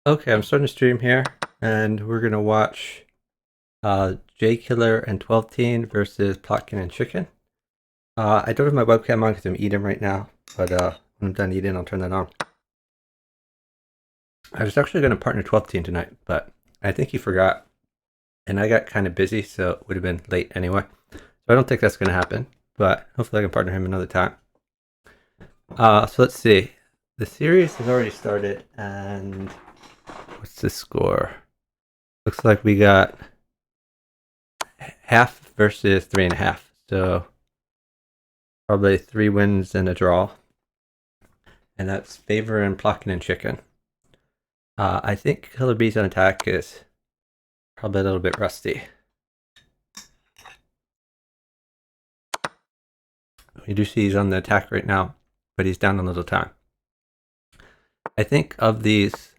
Okay, I'm starting to stream here, and we're gonna watch J Killer and 12 Teen versus Plotkin and Chicken. I don't have my webcam on because I'm eating right now, but when I'm done eating, I'll turn that on. I was actually gonna partner 12 Teen tonight, but I think he forgot, and I got kind of busy, so it would have been late anyway. So I don't think that's gonna happen, but hopefully I can partner him another time. So let's see. The series has already started, and what's the score? Looks like we got half versus 3.5. So probably 3 wins and a draw. And that's Favor and Plotkin and Chicken. I think Killer Bees on attack is probably a little bit rusty. You do see he's on the attack right now, but he's down a little time. I think of these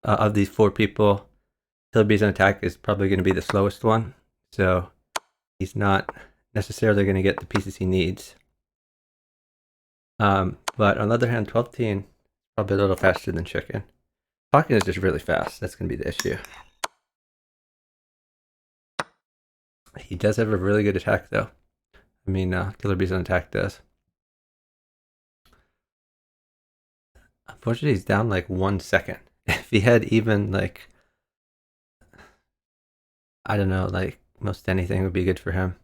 4 people, Killer Bees on attack is probably going to be the slowest one. So he's not necessarily going to get the pieces he needs. But on the other hand, 12 Teen probably a little faster than Chicken. Plotkin is just really fast. That's going to be the issue. He does have a really good attack, though. I mean, Killer Bees on attack does. Unfortunately, he's down like 1 second. If he had even like, I don't know, like most anything would be good for him.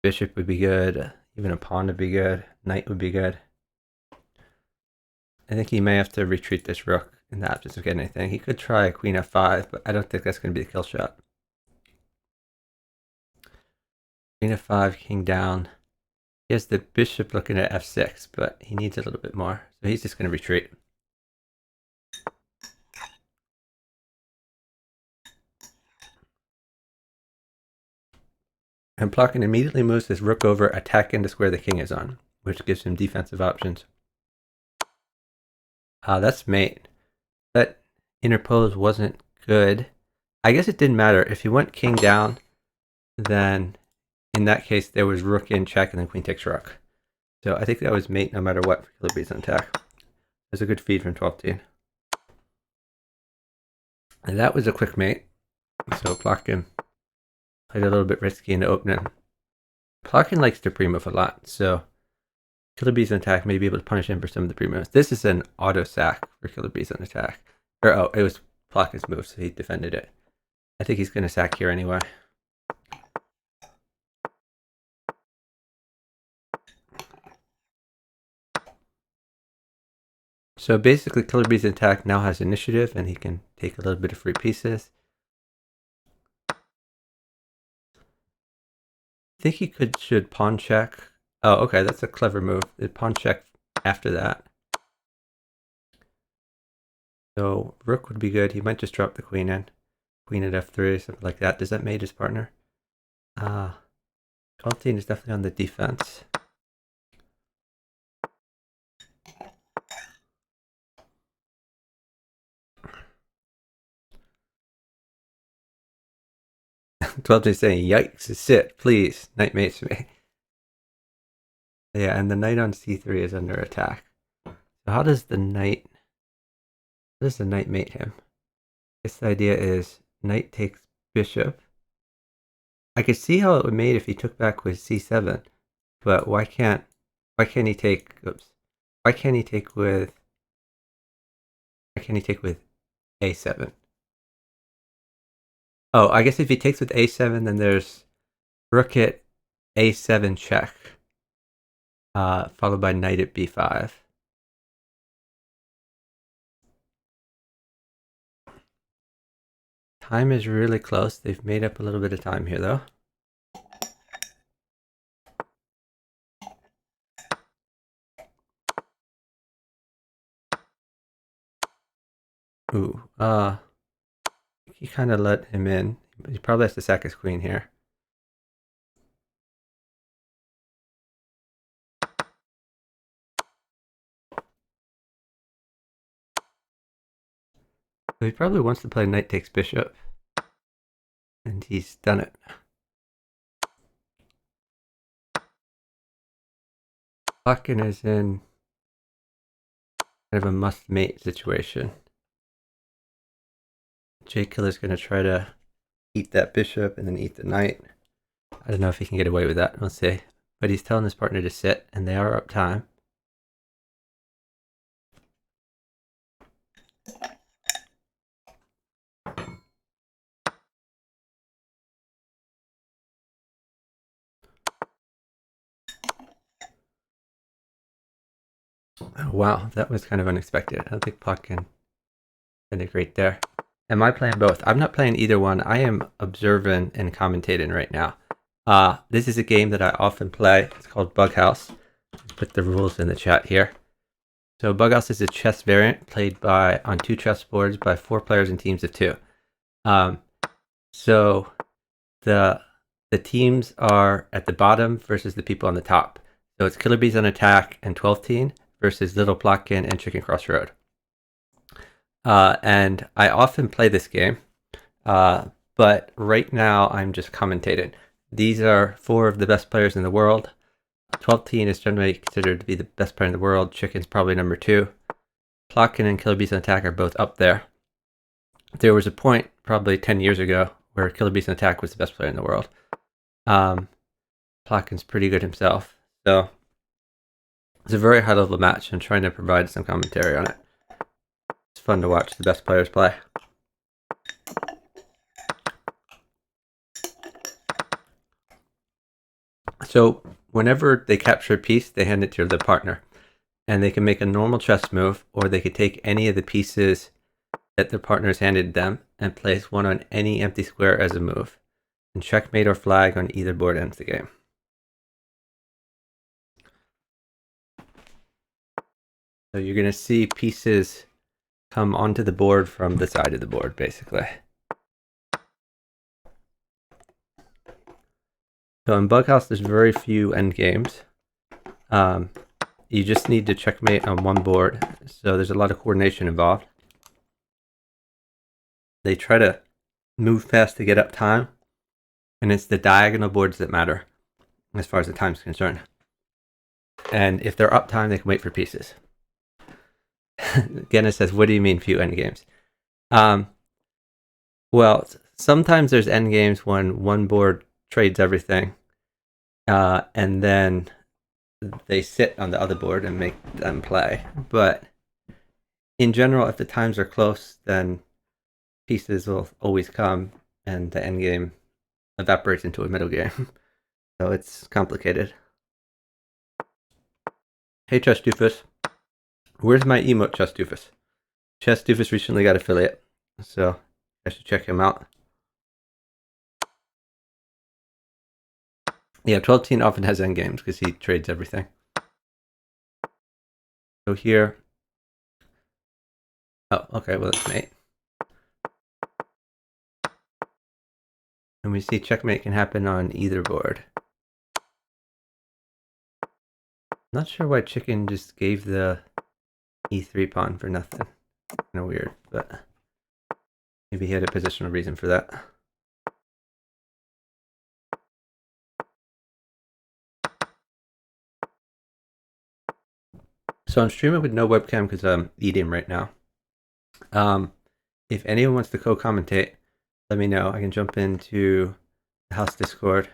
Bishop would be good. Even a pawn would be good. Knight would be good. I think he may have to retreat this rook in the absence of getting anything. He could try Queen f5, but I don't think that's going to be the kill shot. Queen f5, king down. He has the bishop looking at f6, but he needs a little bit more. So he's just going to retreat. And Plotkin immediately moves his rook over, attacking the square the king is on, which gives him defensive options. That's mate. That interpose wasn't good. I guess it didn't matter. If he went king down, then in that case there was rook in check and then queen takes rook. So I think that was mate no matter what for Killer Bees on attack. It was a good feed from 12 Teen. And that was a quick mate. So Plotkin played a little bit risky in the opening. Plotkin likes to pre-move a lot, so Killer Bees on attack may be able to punish him for some of the pre-moves. This is an auto sack for Killer Bees on attack. Or, oh, it was Plotkin's move, so he defended it. I think he's going to sack here anyway. So basically, Killer Bees attack now has initiative, and he can take a little bit of free pieces. I think he should pawn check. Oh, okay, that's a clever move. The pawn check after that. So rook would be good. He might just drop the queen in. Queen at f3, something like that. Does that mate his partner? 12 Teen is definitely on the defense. Twelve Teen saying, "Yikes! Sit, please. Knight mates me." Yeah, and the knight on c3 is under attack. So how does the knight mate him? I guess the idea is knight takes bishop. I could see how it would mate if he took back with c7, but why can't he take? Oops. Why can't he take with a7? Oh, I guess if he takes with a7, then there's rook at a7 check, followed by knight at b5. Time is really close. They've made up a little bit of time here, though. Ooh, he kind of let him in. He probably has to sack his queen here. So he probably wants to play knight takes bishop. And he's done it. Plotkin is in kind of a must mate situation. J Killer's going to try to eat that bishop and then eat the knight. I don't know if he can get away with that. We'll see. But he's telling his partner to sit, and they are up time. Oh, wow, that was kind of unexpected. I don't think Plotkin did it great there. Am I playing both? I'm not playing either one. I am observing and commentating right now. This is a game that I often play. It's called Bughouse. Put the rules in the chat here. So Bughouse is a chess variant played on 2 chess boards by 4 players in teams of 2. So the teams are at the bottom versus the people on the top. So it's Killer Bees on attack and 12 teen versus Little Plotkin and Chicken Crossroad. And I often play this game, but right now I'm just commentating. These are 4 of the best players in the world. 12 teen is generally considered to be the best player in the world. Chicken's probably number 2. Plotkin and Killer Bees on attack are both up there. There was a point probably 10 years ago where Killer Bees on attack was the best player in the world. Plotkin's pretty good himself. So it's a very high level match. I'm trying to provide some commentary on it. It's fun to watch the best players play. So whenever they capture a piece, they hand it to their partner. And they can make a normal chess move, or they could take any of the pieces that their partner has handed them and place one on any empty square as a move. And checkmate or flag on either board ends the game. So you're going to see pieces come onto the board from the side of the board, basically. So in Bughouse, there's very few endgames. You just need to checkmate on one board, so there's a lot of coordination involved. They try to move fast to get up time, and it's the diagonal boards that matter as far as the time's concerned. And if they're up time, they can wait for pieces. Genna says, what do you mean few endgames? Well, sometimes there's endgames when one board trades everything, and then they sit on the other board and make them play. But in general, if the times are close, then pieces will always come, and the endgame evaporates into a middle game. So it's complicated. Hey, Chess Doofus. Where's my emote, Chess Doofus? Chess Doofus recently got affiliate, so I should check him out. Yeah, 12 teen often has endgames because he trades everything. So here... Oh, okay, well, it's mate. And we see checkmate can happen on either board. Not sure why Chicken just gave the e3 pawn for nothing. Kind of weird, but maybe he had a positional reason for that. So I'm streaming with no webcam because I'm eating right now. If anyone wants to co-commentate, let me know. I can jump into the house Discord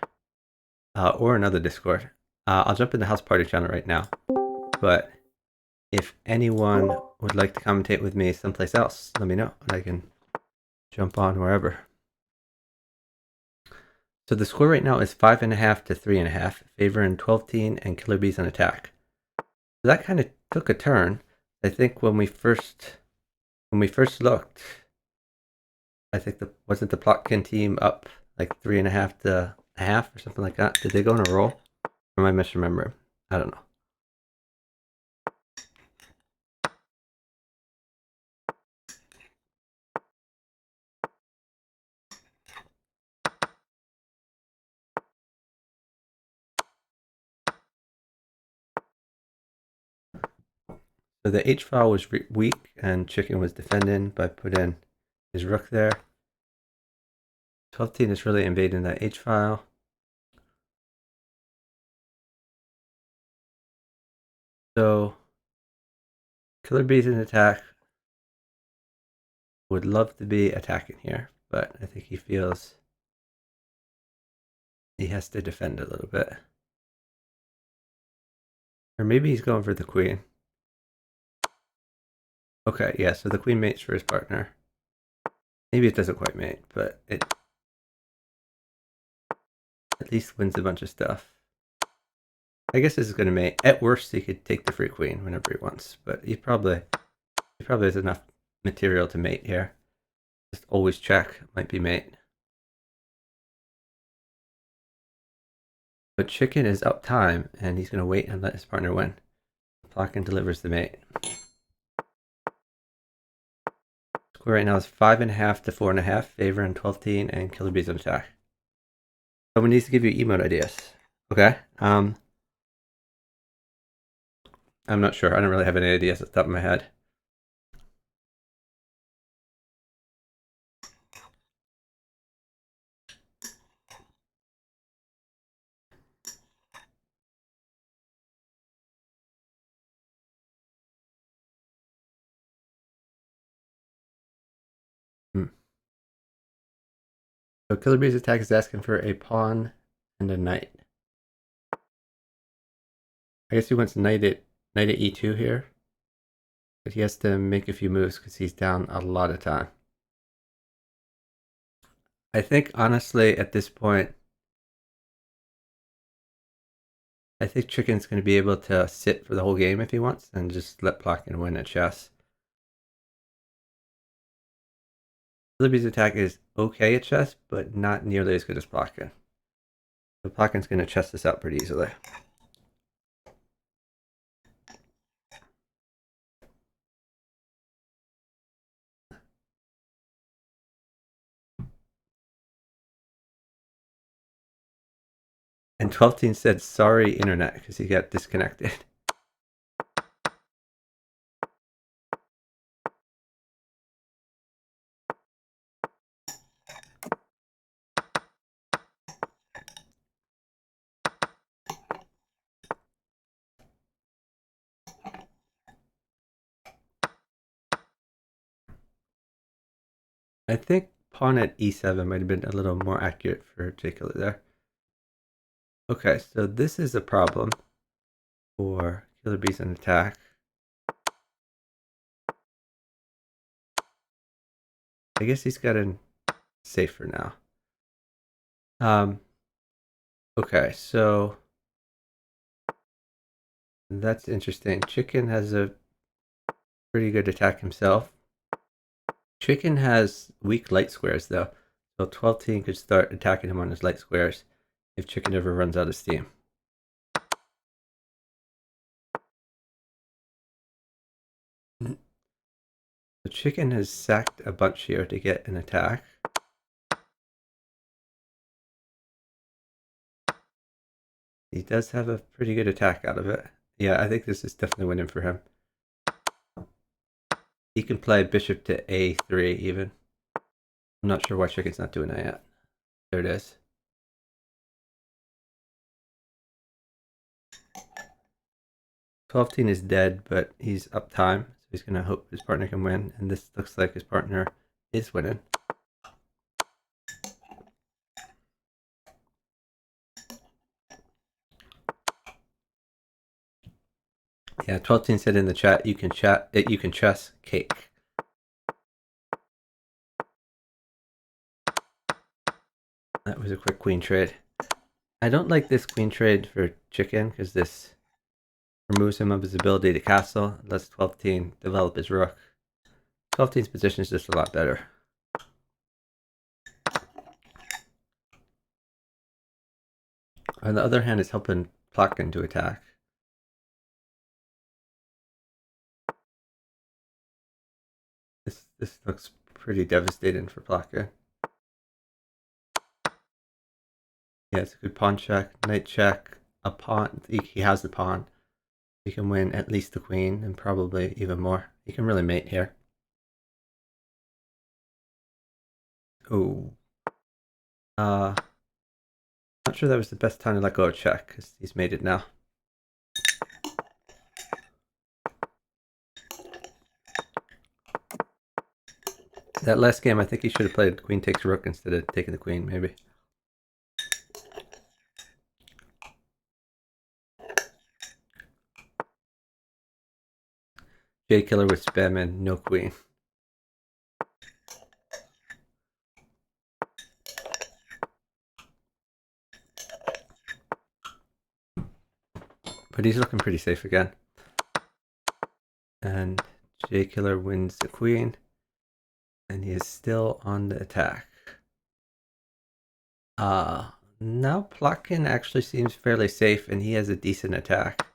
or another Discord. I'll jump in the house party channel right now. But if anyone would like to commentate with me someplace else, let me know and I can jump on wherever. So the score right now is 5.5 to 3.5, favoring 12 teen and Killer Bees on attack. So that kind of took a turn. I think when we first looked, I think wasn't the Plotkin team up like 3.5 to a half or something like that? Did they go on a roll? Or am I misremembering? I don't know. So the H file was weak and Chicken was defending by putting his rook there. 12 teen is really invading that H file. So Killer Bees in attack would love to be attacking here, but I think he feels he has to defend a little bit. Or maybe he's going for the queen. Okay, yeah, so the queen mates for his partner. Maybe it doesn't quite mate, but it at least wins a bunch of stuff. I guess this is going to mate. At worst, he could take the free queen whenever he wants, but he probably has enough material to mate here. Just always check, might be mate. But chicken is up time, and he's going to wait and let his partner win. Plotkin delivers the mate. Score right now is 5.5 to 4.5, favor and 12-teen, and Killer Bees on attack. Someone needs to give you emote ideas. Okay. I'm not sure. I don't really have any ideas at the top of my head. So Killer Bee's attack is asking for a pawn and a knight. I guess he wants knight at e2 here. But he has to make a few moves because he's down a lot of time. I think, honestly, at this point, I think Chicken's going to be able to sit for the whole game if he wants and just let Plotkin win at chess. Libby's attack is okay at chess, but not nearly as good as Plotkin. So Plotkin's going to chess this out pretty easily. And 12-teen said, sorry, internet, because he got disconnected. I think pawn at e7 might have been a little more accurate for J-Killer there. Okay, so this is a problem for Killer Bees on attack. I guess he's got an safe for now. Okay, so that's interesting. Chicken has a pretty good attack himself. Chicken has weak light squares though, so 12-teen could start attacking him on his light squares if Chicken ever runs out of steam. So Chicken has sacked a bunch here to get an attack. He does have a pretty good attack out of it. Yeah, I think this is definitely winning for him. He can play bishop to a3 even. I'm not sure why Chicken's not doing that yet. There it is. Twelve-teen is dead, but he's up time, so he's going to hope his partner can win, and this looks like his partner is winning. Yeah, 12-teen said in the chat, you can chess cake. That was a quick queen trade. I don't like this queen trade for Chicken because this removes him of his ability to castle, lets 12-teen develop his rook. 12-teen's position is just a lot better. On the other hand, it's helping Plotkin to attack. This looks pretty devastating for Plotkin. Yeah, it's a good pawn check, knight check, a pawn. He has the pawn. He can win at least the queen and probably even more. He can really mate here. Oh. Not sure that was the best time to let go of check because he's made it now. That last game, I think he should have played queen takes rook instead of taking the queen, maybe. J killer with spam and no queen. But he's looking pretty safe again. And J killer wins the queen. And he is still on the attack. Now Plotkin actually seems fairly safe and he has a decent attack.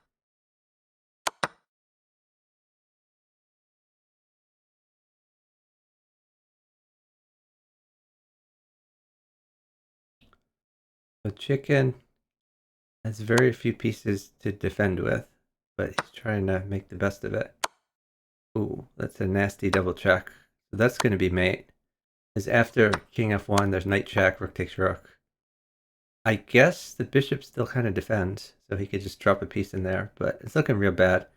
So Chicken has very few pieces to defend with, but he's trying to make the best of it. Ooh, that's a nasty double check. So that's going to be mate. Because after king f1, there's knight check, rook takes rook. I guess the bishop still kind of defends, so he could just drop a piece in there, but it's looking real bad.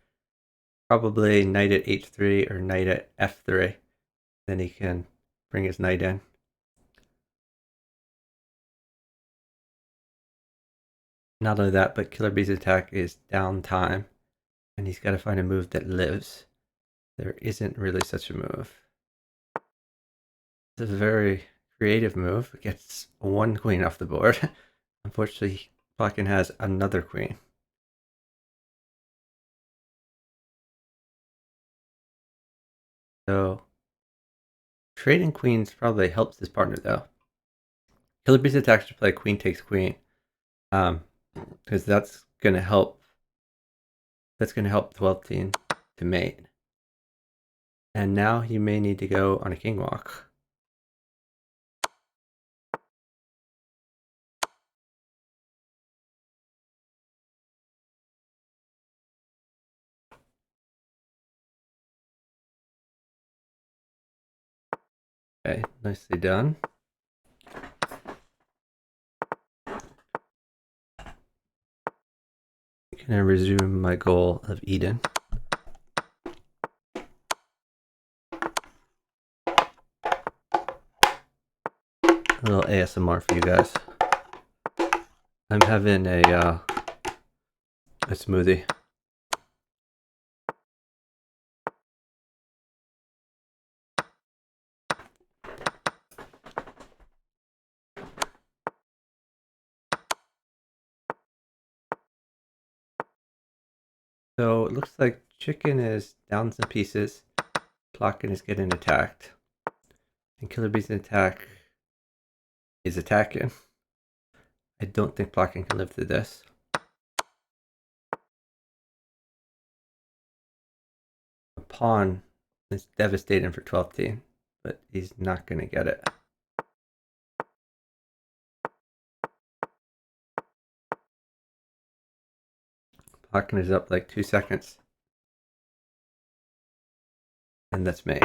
Probably knight at h3 or knight at f3. Then he can bring his knight in. Not only that, but Killer Bee's attack is downtime, and he's got to find a move that lives. There isn't really such a move. It's a very creative move. It gets one queen off the board. Unfortunately, Plotkin has another queen. So, trading queens probably helps his partner, though. Killer Bee's attack should play queen takes queen, because that's going to help. That's going to help 12th team to mate. And now he may need to go on a king walk. Okay, nicely done. Can I resume my goal of Eden? A little ASMR for you guys. I'm having a smoothie. So it looks like Chicken is down some pieces. Plotkin is getting attacked. And Killer Bee's attack is attacking. I don't think Plotkin can live through this. A pawn is devastating for 12th team, but he's not going to get it. Plotkin is up like 2 seconds. And that's mate.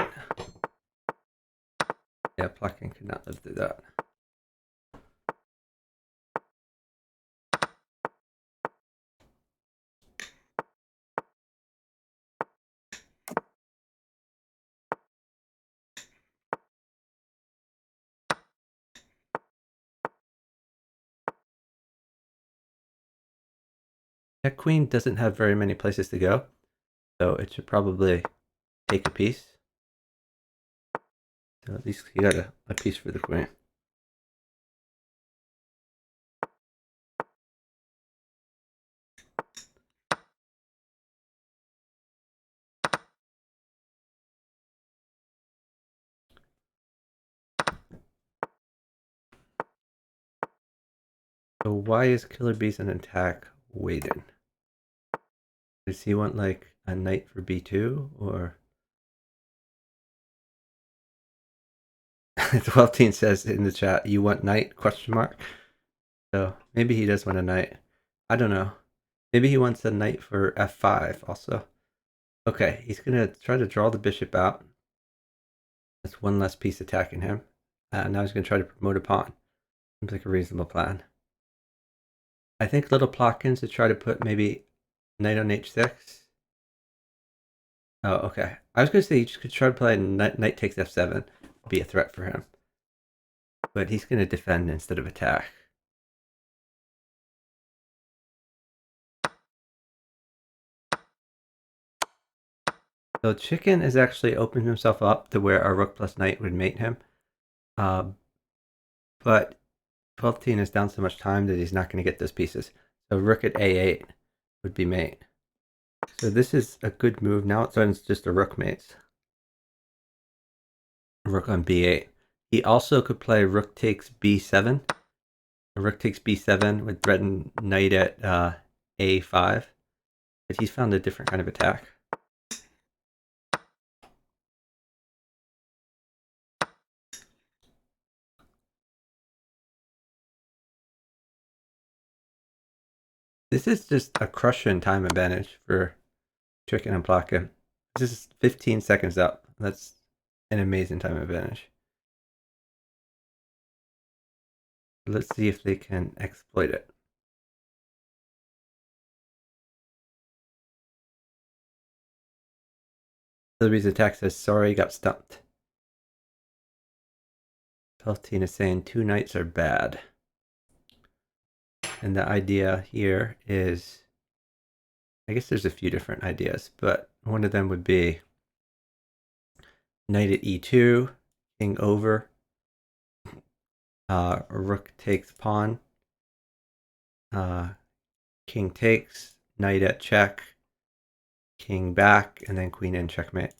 Yeah, Plotkin could not live through that. That queen doesn't have very many places to go, so it should probably take a piece. So at least you got a piece for the queen. So why is Killer Bees an attack waiting? Does he want like a knight for b2 or? 12teen says in the chat, you want knight, question mark. So maybe he does want a knight. I don't know. Maybe he wants a knight for f5 also. Okay, he's gonna try to draw the bishop out. That's one less piece attacking him. Now he's gonna try to promote a pawn. Seems like a reasonable plan. I think little Plotkin to try to put maybe knight on h6. Oh, okay. I was gonna say you could try to play knight takes f7, be a threat for him. But he's going to defend instead of attack. So chicken is actually opening himself up to where our rook plus knight would mate him. But 12-10 is down so much time that he's not going to get those pieces. So rook at a8 would be mate. So this is a good move. Now it's just a rook mates. Rook on b8. He also could play rook takes b7. Rook takes b7 would threaten knight at a5. But he's found a different kind of attack. This is just a crushing time advantage for chicken and Plaka. This is 15 seconds up. That's an amazing time advantage. Let's see if they can exploit it. Libby's attack says, sorry, got stumped. 12-10 is saying 2 knights are bad. And the idea here is, I guess there's a few different ideas, but one of them would be knight at e2, king over, rook takes pawn, king takes, knight at check, king back, and then queen in checkmate.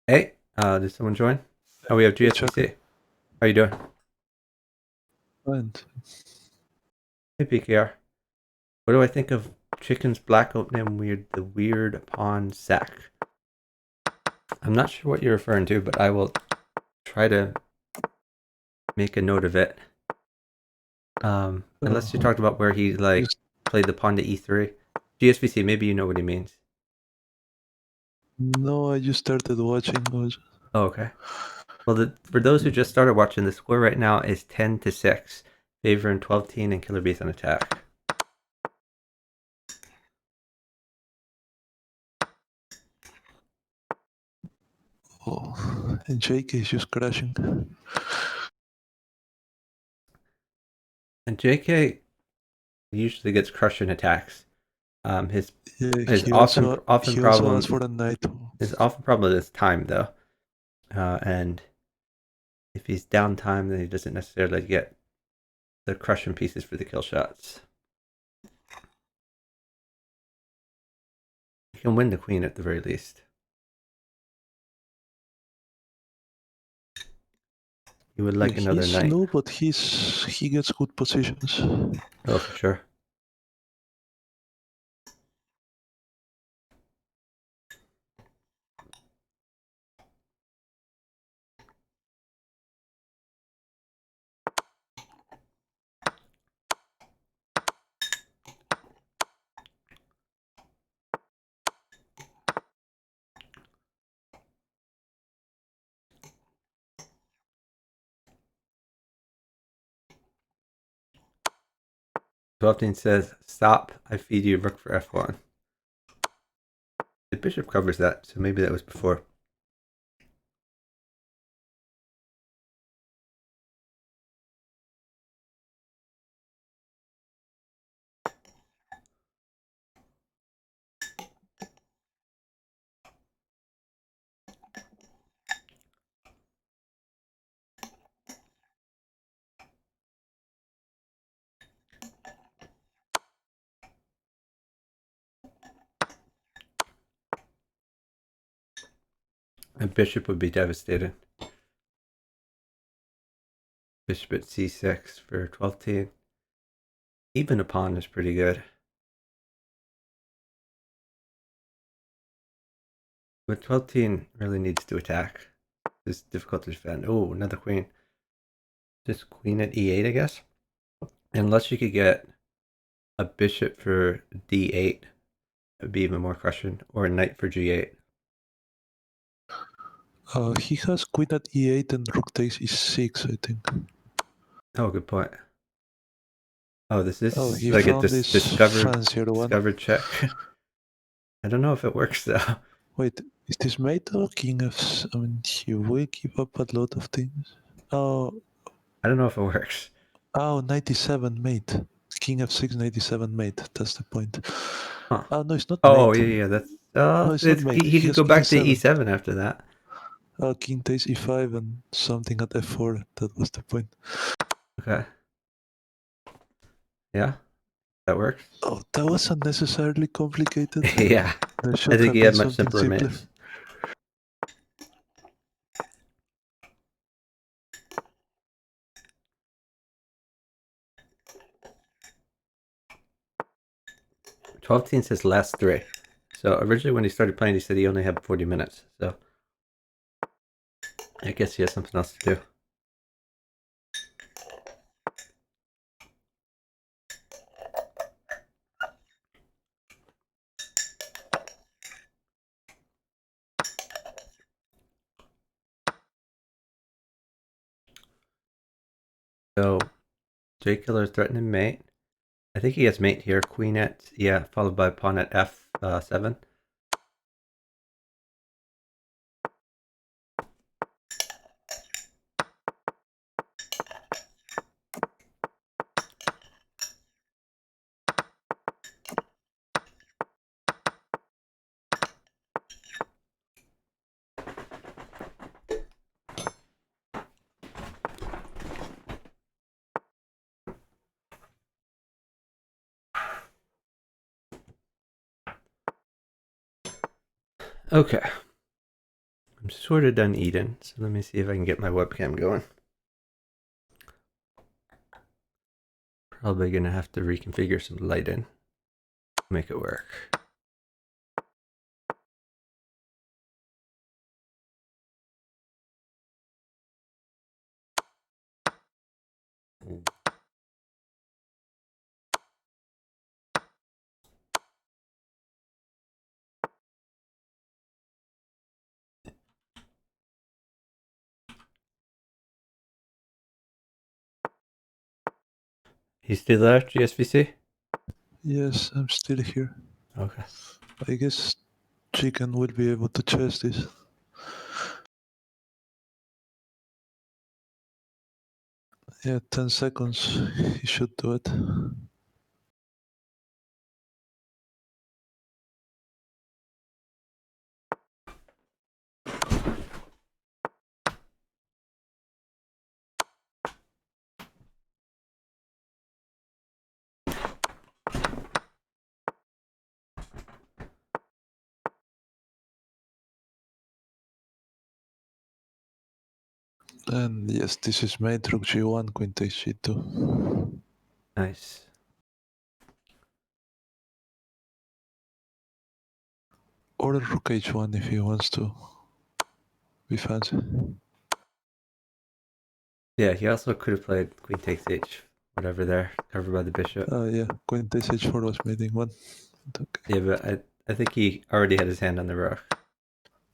Hey, did someone join? Oh, we have GSPC. How you doing? Fine. Hey, PKR. What do I think of chicken's black opening the weird pawn sack? I'm not sure what you're referring to, but I will try to make a note of it. Unless you talked about where he played the pawn to e3. GSPC, maybe you know what he means. No, I just started watching. Oh, okay. Well, for those who just started watching, the score right now is 10-6, favoring 12-10 and Killer Bees on attack. Oh, and Jake is just crashing. And JK usually gets crushing attacks. His He often problem asked for a knight. His often problem is time though, and if he's down time, then he doesn't necessarily get the crushing pieces for the kill shots. He can win the queen at the very least. He would like another he's knight. slow, but he gets good positions. Oh, for sure. Twelfteen says, "Stop! I feed you rook for f1." The bishop covers that, so maybe that was before. And bishop would be devastated. Bishop at c6 for 12-10. Even a pawn is pretty good. But 12-10 really needs to attack. It's difficult to defend. Oh, another queen. Just queen at e8, I guess. Unless you could get a bishop for d8, it would be even more crushing. Or a knight for g8. He has queen at e8 and rook takes e6, I think. Oh, good point. Oh, this Oh, is he like a found this discovered fancier one. check. I don't know if it works though. Wait, is this mate or king of... I mean, he will give up a lot of things. Oh, I don't know if it works. oh, 97 mate. King f6, 97 mate. That's the point. Huh. Oh, no, it's not Oh, mate. yeah, that's No, it's not mate. he He could has go king back to e7. e7 after that. Oh, king takes e5 and something at f4. That was the point. Okay. Yeah, that works. Oh, that was unnecessarily complicated. Yeah, There I should think have he been had much something simpler simpler. mates. '12 says last three. So originally when he started playing, he said he only had 40 minutes. So I guess he has something else to do. So J Killer threatening mate. I think he has mate here. Queen at, yeah, followed by pawn at f7. Okay. I'm sort of done eating, so let me see if I can get my webcam going. Probably gonna have to reconfigure some lighting. Make it work. He's still there, GSVC? Yes, I'm still here. Okay. I guess Chicken will be able to chase this. Yeah, 10 seconds. He should do it. And yes, this is mate rook g1, queen takes g2. Nice. Or rook h1 if he wants to be fancy. Yeah, he also could have played queen takes h, whatever there, covered by the bishop. Yeah, queen takes h4 was mating one. Okay. Yeah, but I think he already had his hand on the rook.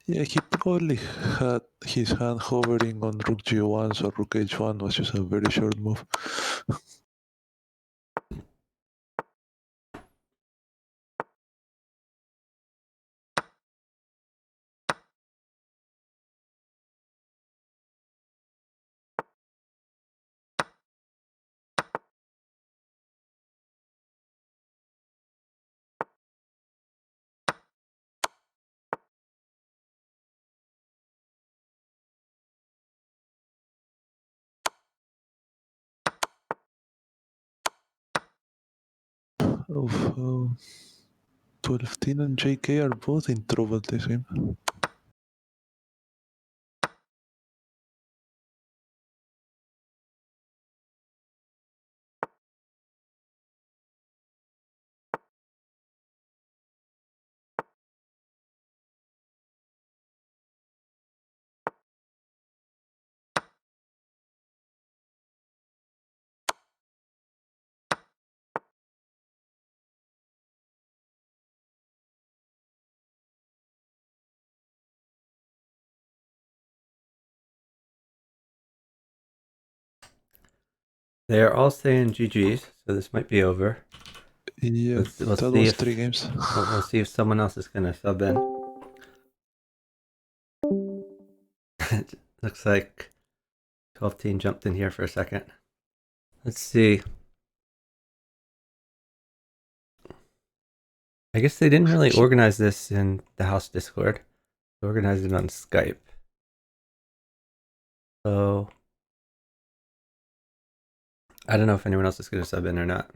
Yeah, he probably had his hand hovering on rook g1, so rook h1 was just a very short move. Oh, 12 and JK are both in trouble this game. They are all saying GG's, so this might be over. Yeah, We'll that see was if 3 games. we'll see if someone else is gonna sub in. Looks like 12 team jumped in here for a second. Let's see. I guess they didn't really organize this in the house Discord. They organized it on Skype. So I don't know if anyone else is gonna sub in or not.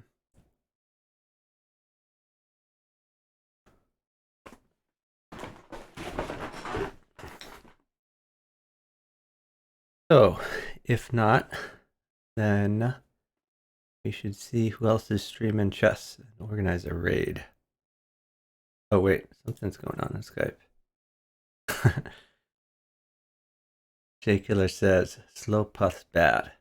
So if not, then we should see who else is streaming chess and organize a raid. Oh wait, something's going on Skype. J Killer says slow puff's bad.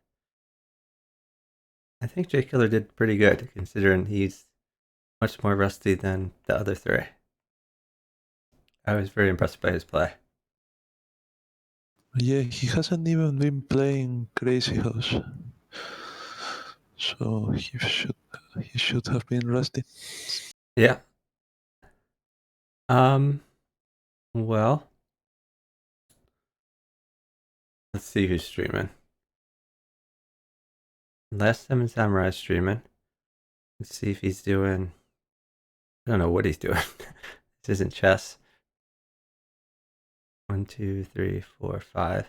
I think J Killer did pretty good considering he's much more rusty than the other three. I was very impressed by his play. Yeah, he hasn't even been playing Crazy House, so he should have been rusty. Yeah. Well, let's see who's streaming. Last Seven Samurai streaming. Let's see if he's doing. I don't know what he's doing. This isn't chess. 1, 2, 3, 4, 5.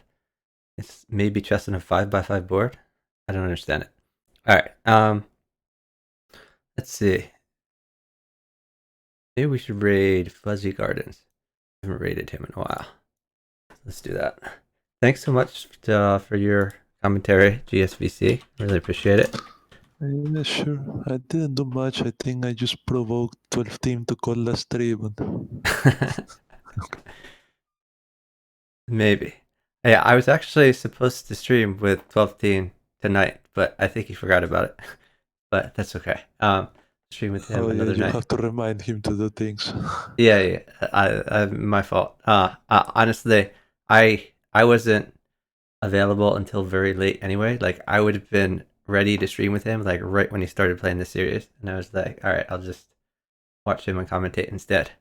It's maybe chess on a 5x5 board. I don't understand it. All right. Let's see. Maybe we should raid Fuzzy Gardens. I haven't raided him in a while. Let's do that. Thanks so much for your commentary, GSVC. Really appreciate it. Yeah, sure. I didn't do much. I think I just provoked 12 team to call last stream. Maybe. Yeah, I was actually supposed to stream with 12 Teen tonight, but I think he forgot about it. But that's okay. Stream with him Oh yeah, another you night. have to remind him to do things. Yeah. My fault. Honestly, I wasn't available until very late anyway. Like I would have been ready to stream with him like right when he started playing the series, and I was like, all right, I'll just watch him and commentate instead.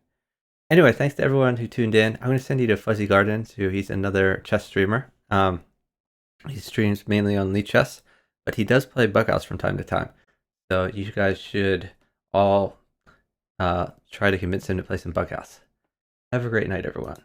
Anyway, thanks to everyone who tuned in. I'm going to send you to Fuzzy Gardens, who he's another chess streamer. He streams mainly on Lichess, but he does play bughouse from time to time. So you guys should all try to convince him to play some bughouse. Have a great night, everyone.